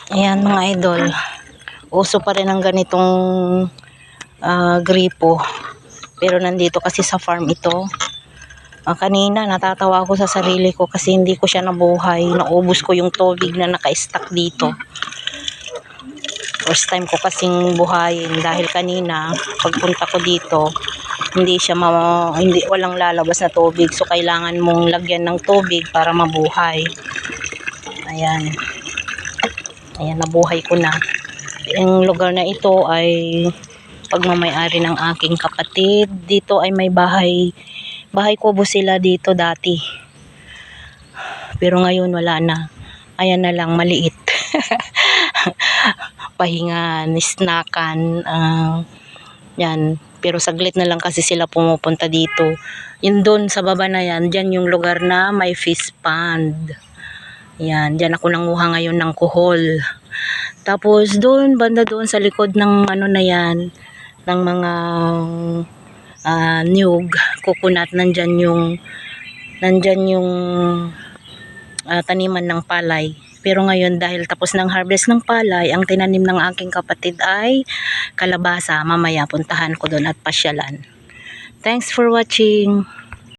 Ayan mga idol, uso pa rin ang ganitong gripo, pero nandito kasi sa farm ito. Kanina natatawa ako sa sarili ko kasi hindi ko siya nabuhay. Naubos ko yung tubig na naka-stack dito. First time ko kasing buhayin dahil kanina pagpunta ko dito hindi walang lalabas na tubig, so kailangan mong lagyan ng tubig para mabuhay. Ayan, nabuhay ko na. Yung lugar na ito ay pagmamay-ari ng aking kapatid. Dito ay may bahay kubo sila dito dati, pero ngayon wala na. Ayan na lang, maliit. Pahingan, snackan, yan. Pero saglit na lang kasi sila pumupunta dito. Yun doon sa baba na yan, dyan yung lugar na may fish pond. Yan, dyan ako nanguha ngayon ng kuhol. Tapos doon, banda doon sa likod ng ano na yan, ng mga niyog, coconut, nandyan yung taniman ng palay. Pero ngayon dahil tapos ng harvest ng palay, ang tinanim ng aking kapatid ay kalabasa. Mamaya puntahan ko doon at pasyalan. Thanks for watching.